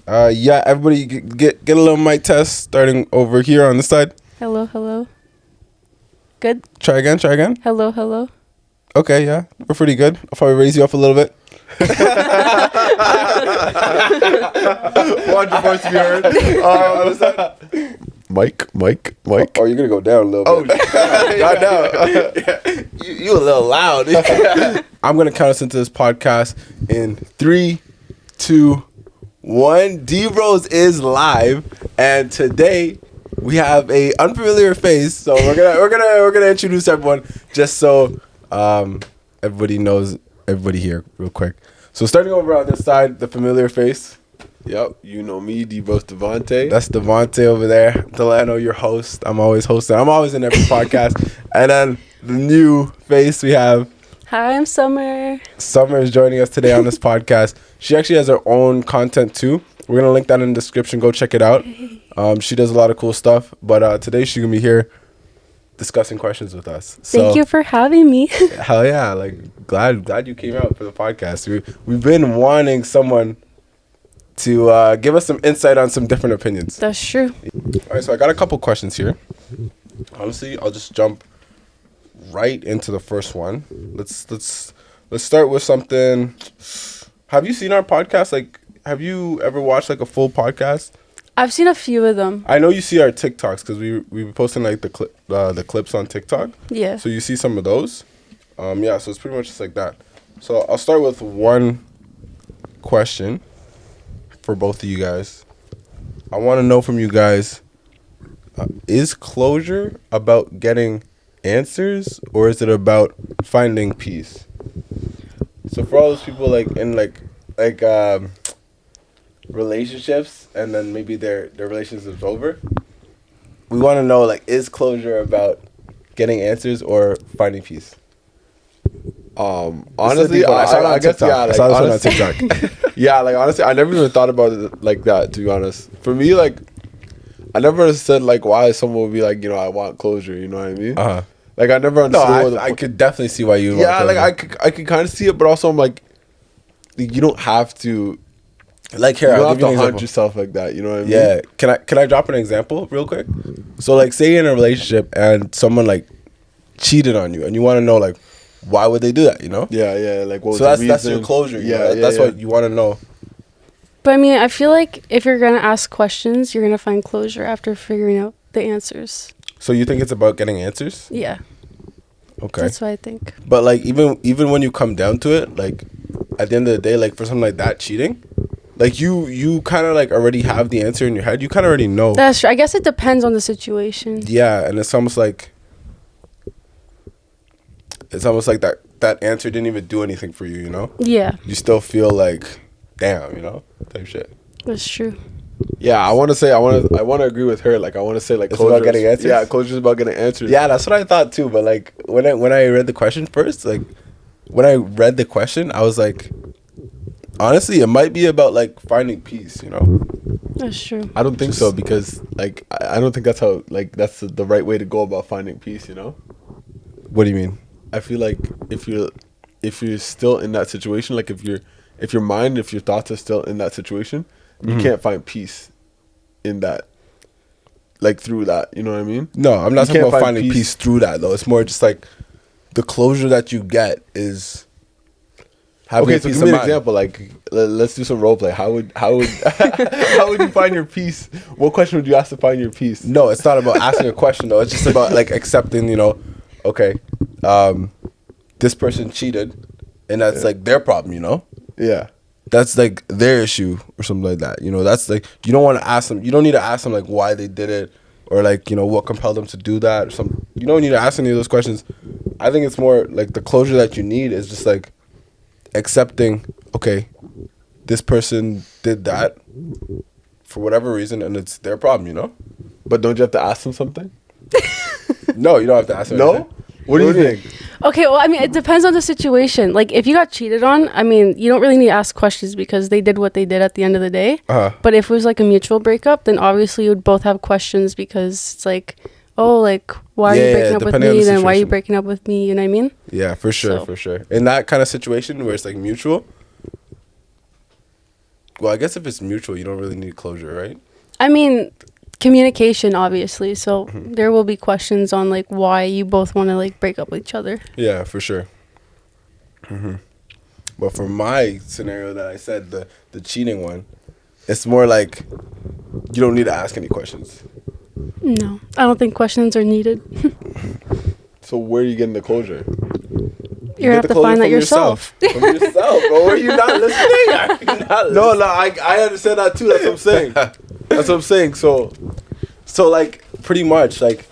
Yeah, everybody get a little mic test starting over here on this side. Hello, hello. Good. Try again. Hello, hello. Okay, yeah, we're pretty good. I'll probably raise you up a little bit. Want your voice to be heard? What's that? Mike. Oh, you're gonna go down a little bit. God down. You a little loud. I'm gonna count us into this podcast in 3, 2, 1. DBros is live, and today we have a unfamiliar face. So we're gonna introduce everyone just so everybody knows everybody here real quick. So starting over on this side, the familiar face. Yep, you know me, DBros Devontae. That's Devontae over there. Delano, your host. I'm always hosting. I'm always in every podcast. And then the new face we have. Hi, I'm Summer. Summer is joining us today on this podcast. She actually has her own content too. We're going to link that in the description. Go check it out. She does a lot of cool stuff. But today she's going to be here discussing questions with us. Thank you for having me. Hell yeah. Like, glad you came out for the podcast. We've been wanting someone to give us some insight on some different opinions. That's true. All right, so I got a couple questions here. Honestly, I'll just jump right into the first one. Let's start with something. Have you seen our podcast? Like, have you ever watched like a full podcast? I've seen a few of them. I know you see our TikToks because we be posting like the clips on TikTok. Yeah. So you see some of those. Yeah. So it's pretty much just like that. So I'll start with one question for both of you guys. I want to know from you guys, is closure about getting answers or is it about finding peace? So for all those people like in like relationships and then maybe their relationship's over, we want to know, like, is closure about getting answers or finding peace? Honestly, I guess, yeah. Like, I saw this one on TikTok. Yeah, like, honestly, I never even thought about it like that, to be honest. For me, like, I never said, like, why someone would be like, you know, I want closure, you know what I mean? Uh-huh. Like, I never understood. No, I could definitely see why you Yeah, want like, closure. I could kind of see it, but also I'm like, you don't have to, like, here, you I'll don't have give you to an hunt example. yourself like that, you know what I mean? Yeah. Can I drop an example real quick? So, like, say you're in a relationship and someone, like, cheated on you and you want to know, like, why would they do that, you know? Yeah, like, what was So the that's your reason? closure. Yeah, That's what you want to know. But I mean, I feel like if you're going to ask questions, you're going to find closure after figuring out the answers. So you think it's about getting answers? Yeah. Okay. That's what I think. But, like, even when you come down to it, like, at the end of the day, like, for something like that, cheating, like, you kind of, like, already have the answer in your head. You kind of already know. That's true. I guess it depends on the situation. Yeah, and it's almost like that answer didn't even do anything for you, you know? Yeah, You still feel like, damn, you know, type shit. that's true. Yeah, I want to agree with her. Like, I want to say, like, It's about closure getting is- answers? Yeah, closure is about getting answers. Yeah, that's what I thought too. But, like, when I read the question first, like, when I read the question, I was like, honestly, it might be about, like, finding peace, you know? That's true. I don't think so, because, like, I don't think that's how, like, that's the right way to go about finding peace, you know? What do you mean? I feel like if you're still in that situation, like, if your mind, if your thoughts are still in that situation, you can't find peace in that, like, through that, you know what I mean? No, I'm not You talking can't about find finding peace. peace through that, though. It's more just, like, the closure that you get is having Okay, so peace give of me an mind. example. Like, let's do some role play. How would how would you find your peace? What question would you ask to find your peace? No, it's not about asking a question, though. It's just about, like, accepting, you know, okay, this person cheated, and that's, like, their problem, you know? Yeah. That's, like, their issue or something like that. You know, that's, like, you don't want to ask them. You don't need to ask them, like, why they did it or, like, you know, what compelled them to do that or something. You don't need to ask any of those questions. I think it's more, like, the closure that you need is just, like, accepting, okay, this person did that for whatever reason, and it's their problem, you know? But don't you have to ask them something? No, you don't have to ask them No? anything. What do you think? Okay, well, I mean, it depends on the situation. Like, if you got cheated on, I mean, you don't really need to ask questions because they did what they did at the end of the day. Uh-huh. But if it was like a mutual breakup, then obviously you would both have questions because it's like, oh, like, why are you breaking up with depending on me? the Then why are you situation. breaking up with me? You know what I mean? Yeah, for sure, So- for sure. In that kind of situation where it's, like, mutual, Well, I guess if it's mutual, you don't really need closure, right? I mean, communication, obviously. So there will be questions on like why you both want to like break up with each other. Yeah, for sure. But for my scenario that I said, the cheating one, it's more like you don't need to ask any questions. No, I don't think questions are needed. So where are you getting the closure? You're gonna have to find that yourself. From yourself, bro. Are you not listening? Are you not No, I understand that too. That's what I'm saying. That's what I'm saying. So like pretty much like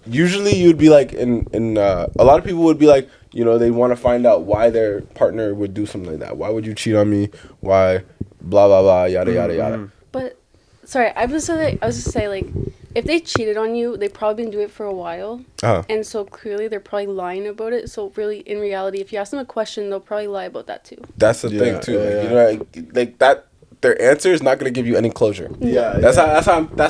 usually you'd be like in a lot of people would be like, you know, they want to find out why their partner would do something like that. Why would you cheat on me? Why blah blah blah yada yada yada. But sorry, I was gonna say like if they cheated on you, they probably been doing it for a while. And so clearly they're probably lying about it. So really, in reality, if you ask them a question, they'll probably lie about that too. That's the thing too. Yeah, You know, like that. Their answer is not going to give you any closure. yeah, That's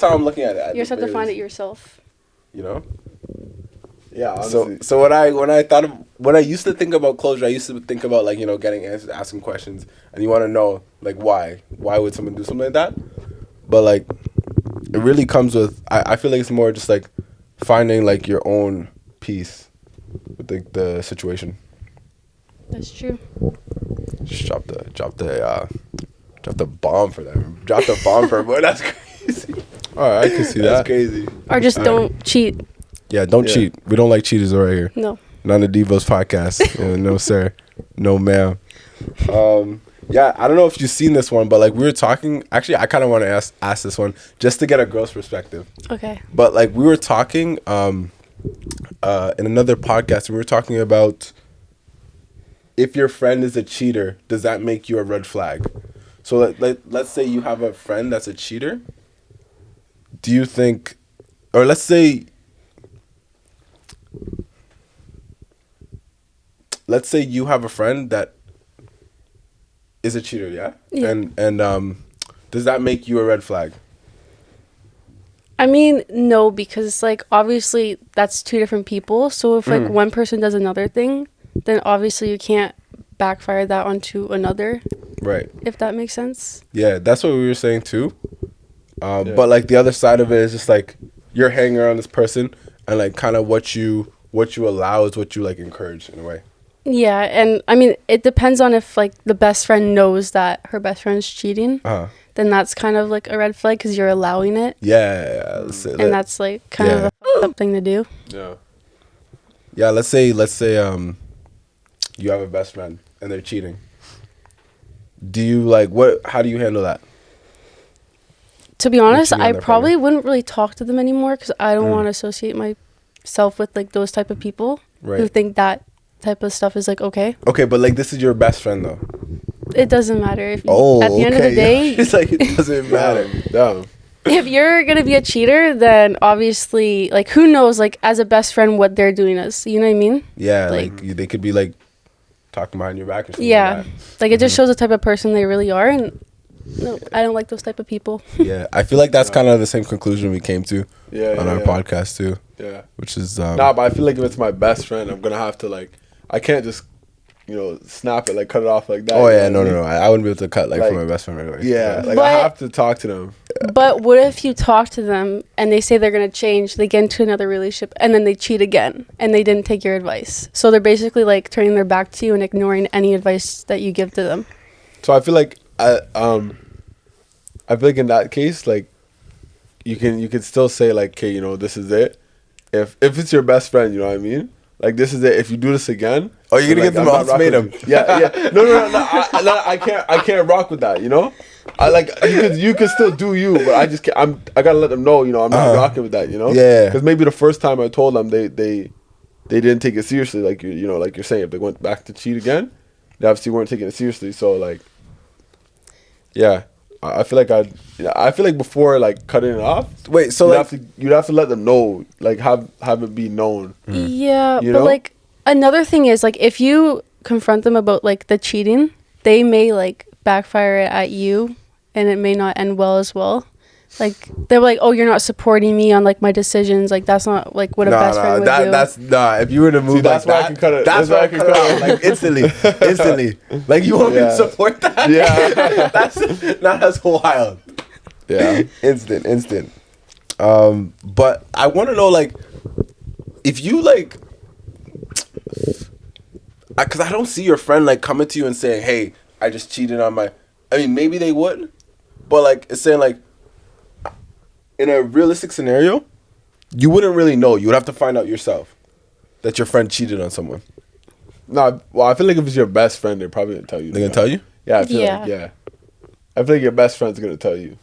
how I'm looking at it. You just have to find it yourself. You know. Yeah. Honestly. So when I used to think about closure, I used to think about like, you know, getting answers, asking questions, and you want to know like why would someone do something like that? But like, it really comes with I feel like it's more just like finding like your own peace with the situation. That's true. Just drop the bomb for that. Drop the bomb for boy. That's crazy. All right, I can see that. That's crazy. Or just don't cheat. Yeah, don't cheat. We don't like cheaters right here. No. Not on the DBros podcast. No, sir. No, ma'am. Yeah, I don't know if you've seen this one, but like we were talking. Actually, I kind of want to ask this one just to get a girl's perspective. Okay. But like we were talking in another podcast, we were talking about if your friend is a cheater, does that make you a red flag? So let's say you have a friend that's a cheater. Do you think, or let's say you have a friend that is a cheater, yeah? And does that make you a red flag? I mean, no, because like obviously that's two different people. So if like one person does another thing, then obviously you can't backfire that onto another. Right. If that makes sense. Yeah, that's what we were saying too. But like the other side of it is just like you're hanging around this person and like kind of what you allow is what you like encourage in a way. Yeah, and I mean it depends on if like the best friend knows that her best friend's cheating. Then that's kind of like a red flag because you're allowing it. Yeah. And that's like kind of a fucked up thing to do. Yeah. Yeah, let's say you have a best friend and they're cheating. Do you like how do you handle that? To be honest, What you I end up probably wouldn't really talk to them anymore because I don't want to associate myself with like those type of people who think that type of stuff is like okay. Okay, but like this is your best friend though. It doesn't matter if you, at the end of the day, it's like it doesn't matter. Damn. if you're gonna be a cheater, then obviously like who knows like as a best friend what they're doing is, you know what I mean? Yeah, like they could be like talking behind your back or something. Yeah, like it just shows the type of person they really are, and no, I don't like those type of people. Yeah, I feel like that's kind of the same conclusion we came to on our podcast too. Yeah, which is but I feel like if it's my best friend, I'm gonna have to like I can't just snap it, like cut it off like that. Oh yeah, no. I wouldn't be able to cut like from my best friend right away. Yeah, like I have to talk to them. But what if you talk to them and they say they're gonna change, they get into another relationship and then they cheat again and they didn't take your advice? So they're basically like turning their back to you and ignoring any advice that you give to them. So I feel like I feel like in that case, like you can still say like, okay, this is it. If it's your best friend, you know what I mean? Like this is it. If you do this again, oh, you're gonna get them ultimatum. Yeah. No. I can't rock with that. I like you could still do you, but I just can't. I gotta let them know. I'm not rocking with that. Yeah. Because maybe the first time I told them, they didn't take it seriously. Like like you're saying, if they went back to cheat again, they obviously weren't taking it seriously. So like, yeah. I feel like before like cutting it off. Wait, so you'd have to let them know, like have it be known. Yeah, but like another thing is like if you confront them about like the cheating, they may like backfire it at you, and it may not end well as well. Like they're like, oh, you're not supporting me on like my decisions. Like that's not like what a best friend would do. That's if you were to move that's like why that, I can cut it. that's why I can cut it out like instantly. Like you want me to support that? Yeah. that's wild. Yeah. Instant. But I want to know like if you like, because I don't see your friend like coming to you and saying, hey, I just cheated on my. I mean, maybe they would, but like it's saying like. In a realistic scenario, you wouldn't really know. You would have to find out yourself that your friend cheated on someone. No, well, I feel like if it's your best friend, they're probably gonna tell you. They're gonna tell you? Yeah, I feel like I feel like your best friend's gonna tell you.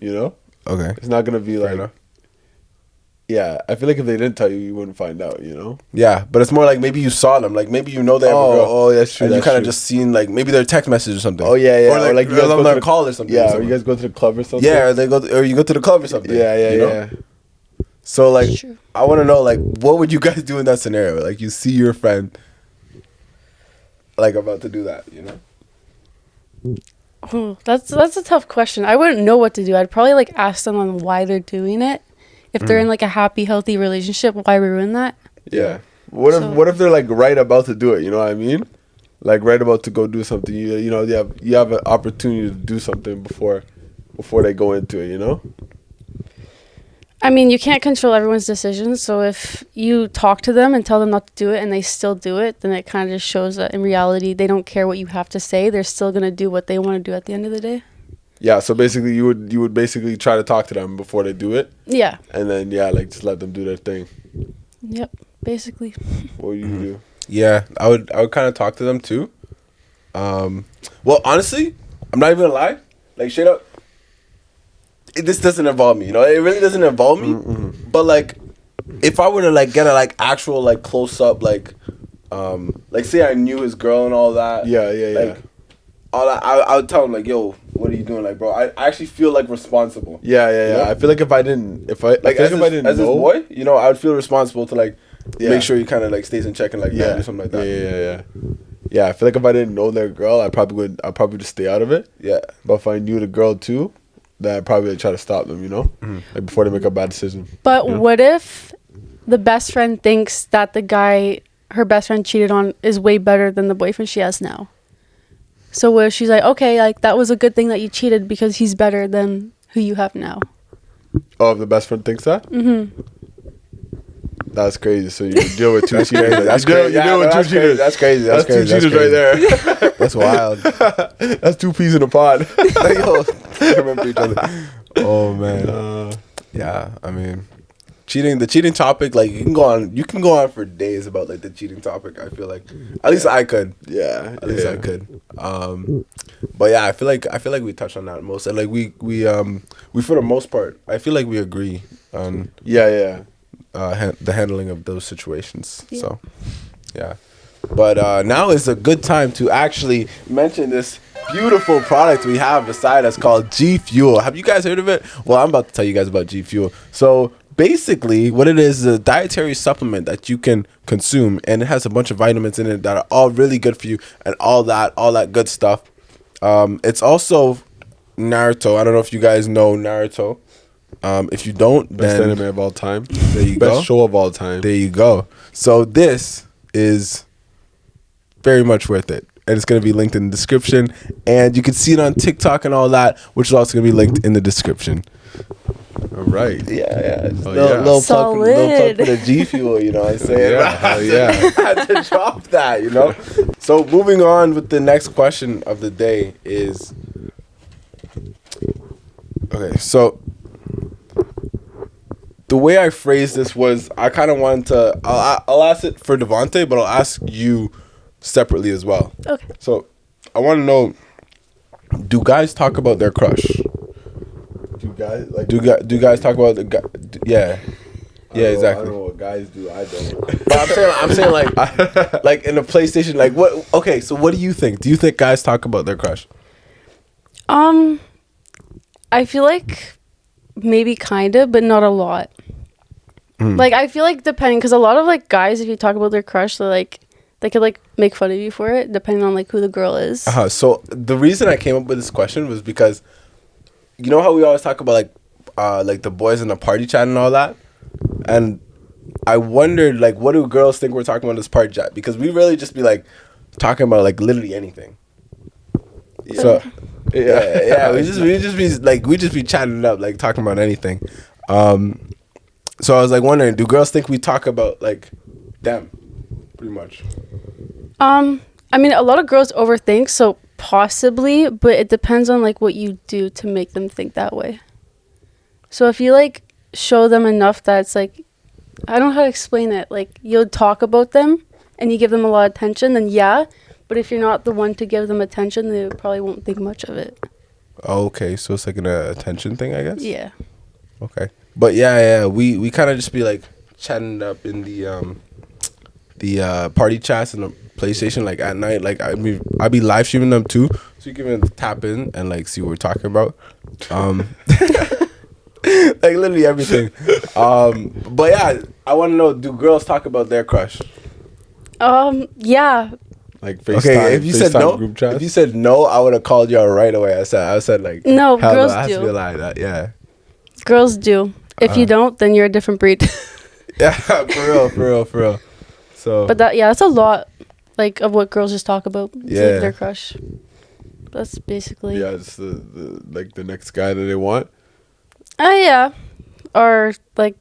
You know? Okay. It's not gonna be Fair like. enough. Yeah, I feel like if they didn't tell you, you wouldn't find out. You know? Yeah, but it's more like maybe you saw them, like maybe you know they have a girl. Oh, that's true. And that's you kind of true. just seen like maybe their text message or something. Oh yeah, or like you guys on their call or something. Yeah, or you guys go to the club or something. Yeah, or you go to the club or something. Yeah, you know? yeah. So like, I want to know like, what would you guys do in that scenario? Like, you see your friend like about to do that, you know? Oh, that's a tough question. I wouldn't know what to do. I'd probably like ask them on why they're doing it. If they're in like a happy, healthy relationship, why ruin that? Yeah. What if they're like right about to do it? You know what I mean? Like right about to go do something. You know you have an opportunity to do something before they go into it. You know. I mean, you can't control everyone's decisions. So if you talk to them and tell them not to do it and they still do it, then it kind of just shows that in reality, they don't care what you have to say. They're still going to do what they want to do at the end of the day. Yeah. So basically, you would basically try to talk to them before they do it. Yeah. And then, like just let them do their thing. Yep. Basically. What would you do? Yeah, I would kind of talk to them too. Well, honestly, I'm not even gonna lie. Like straight up, this doesn't involve me. You know, it really doesn't involve me. Mm-hmm. But like, if I were to like get a like actual like close up like say I knew his girl and all that. Yeah. All that, I would tell him like, yo, what are you doing? Like, bro, I actually feel like responsible. Yeah. You know? I feel like if I didn't as his boy, you know, I would feel responsible to like make sure he kind of like stays in check and like or something like that. Yeah, I feel like if I didn't know their girl, I'd probably just stay out of it. Yeah. But if I knew the girl too, then I'd probably try to stop them, you know? Mm-hmm. Like before they make a bad decision. But what if the best friend thinks that the guy her best friend cheated on is way better than the boyfriend she has now? So what if she's like, okay, like that was a good thing that you cheated because he's better than who you have now? Oh, if the best friend thinks that? Mm-hmm. That's crazy. So you deal with two cheaters. That's crazy. You deal with two cheaters. That's crazy. That's two cheaters right there. That's wild. That's two peas in a pod. Yo, I remember each other. Oh man. Yeah, I mean, the cheating topic, like you can go on for days about like the cheating topic. I feel like at least I could. Yeah. At least I could. But yeah, I feel like we touched on that most, and like we for the most part, I feel like we agree on the handling of those situations. Yeah. So yeah, but now is a good time to actually mention this beautiful product we have beside us called GFuel. Have you guys heard of it? Well, I'm about to tell you guys about GFuel. So basically what it is a dietary supplement that you can consume, and it has a bunch of vitamins in it that are all really good for you and all that good stuff. It's also Naruto. I don't know if you guys know Naruto. If you don't, best then anime of all time. There you go. Best show of all time. There you go. So this is very much worth it. And it's going to be linked in the description. And you can see it on TikTok and all that, which is also going to be linked in the description. All right. Yeah. Little plug for the GFuel, you know what I'm saying? I had to drop that, you know? So moving on with the next question of the day is... Okay, so... The way I phrased this was I kind of wanted to... I'll ask it for Devontae, but I'll ask you separately as well. Okay. So I want to know, do guys talk about their crush? Do guys talk about the guy? Yeah. Yeah, exactly. I don't know what guys do. I don't. But I'm saying like in the PlayStation, like what? Okay, so what do you think? Do you think guys talk about their crush? I feel like maybe kinda, but not a lot. Like I feel like depending, because a lot of like guys, if you talk about their crush, they're like they could like make fun of you for it, depending on like who the girl is. So the reason I came up with this question was because, you know how we always talk about like like the boys in the party chat and all that, and I wondered like, what do girls think we're talking about this party chat? Because we really just be like talking about like literally anything. Yeah. So yeah, we just be chatting it up, like talking about anything. So I was like wondering, do girls think we talk about like them, pretty much? I mean, a lot of girls overthink, so possibly, but it depends on like what you do to make them think that way. So if you like show them enough that it's like, I don't know how to explain it, like you'll talk about them and you give them a lot of attention, then yeah. But if you're not the one to give them attention, they probably won't think much of it. Okay, so it's like an attention thing, I guess. Yeah. Okay, but yeah, we kind of just be like chatting up in the party chats and the PlayStation like at night. Like I be live streaming them too, so you can even tap in and like see what we're talking about. Like literally everything. But yeah, I want to know: do girls talk about their crush? Yeah. Like FaceTime, okay, if you said no, group chats? if you said no, I would have called y'all right away. I said like no, hell girls no, it has do. to be like that. Yeah. Girls do. If you don't, then you're a different breed. Yeah, for real. So. But that's a lot, like of what girls just talk about. Yeah. Their crush. That's basically. Yeah, it's the like the next guy that they want. Yeah. Or like,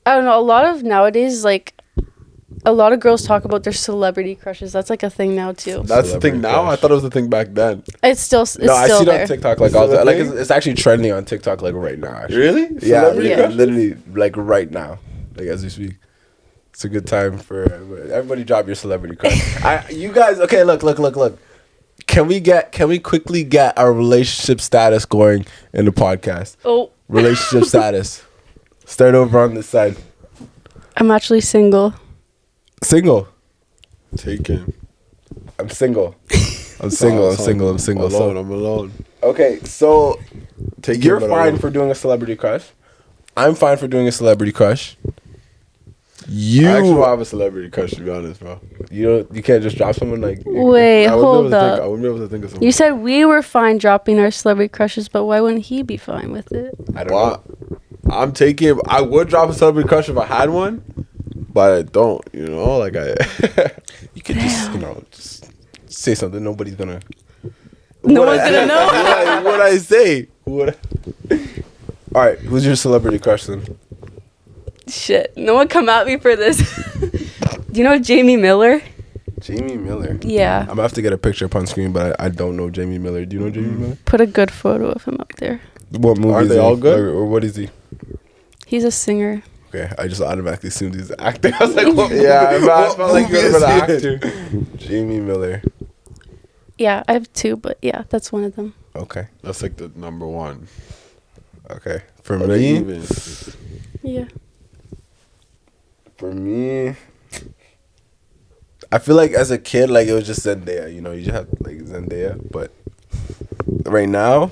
I don't know. A lot of nowadays, like, a lot of girls talk about their celebrity crushes. That's like a thing now too. That's the thing now. I thought it was the thing back then. It's still. It's no, I still see it there. on TikTok like all the like it's actually trending on TikTok like right now. Actually. Really? Yeah, Celebrity crushes? literally like right now, like as we speak. It's a good time for everybody. Drop your celebrity crush. You guys, okay? Look. Can we quickly get our relationship status going in the podcast? Oh. Relationship status. Start over on this side. I'm actually single. Single. Taken. I'm single. I'm single. Alone. I'm alone. Okay, so Taken, you're but fine alone. for doing a celebrity crush. I'm fine for doing a celebrity crush. You I actually don't have a celebrity crush, to be honest, bro. you can't just drop someone like. Wait, I wouldn't hold be able to think- up. I wouldn't be able to think of someone. You said we were fine dropping our celebrity crushes, but why wouldn't he be fine with it? I don't know. I'm taking. I would drop a celebrity crush if I had one, but I don't. You know, like I. You could just just say something. Nobody's gonna. No one's gonna know. What I say? All right, who's your celebrity crush then? Shit, no one come at me for this. Do you know Jamie Miller? Jamie Miller. Yeah. I'm gonna have to get a picture up on screen, but I don't know Jamie Miller. Do you know Jamie Miller? Put a good photo of him up there. What movie Are is they he? all good? Or what is he? He's a singer. Okay, I just automatically assumed he's an actor. I was like, what Yeah, I what felt like movie you is were an he actor. in? Jamie Miller. Yeah, I have two, but yeah, that's one of them. Okay. That's like the number one. Okay. For Are they me, even? Yeah. I feel like as a kid, like it was just Zendaya. You know, you just have like Zendaya, but right now,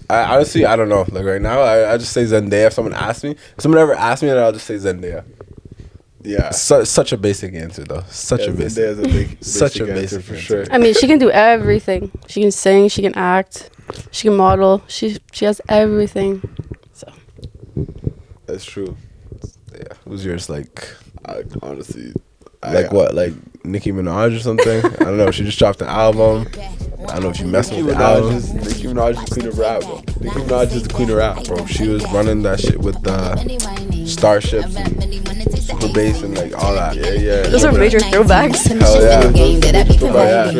I honestly I don't know. Like right now, I just say Zendaya. If someone asks me, if someone ever asks me, then I'll just say Zendaya. Yeah. Such a basic answer though. Such a basic. Zendaya's a big, Such a answer basic for answer. sure. I mean, she can do everything. She can sing, she can act, she can model. She has everything. So. That's true. Yeah. Who's yours? Like Honestly, what? Like Nicki Minaj or something? I don't know. She just dropped an album. I don't know if you messing with the album. Nicki Minaj is the queen of rap, bro. Nicki Minaj is the queen of rap, bro. Bro, she was running that shit with Starships and Super Bass and like all that. Yeah. Those are major throwbacks. Hell yeah. Throwback, yeah.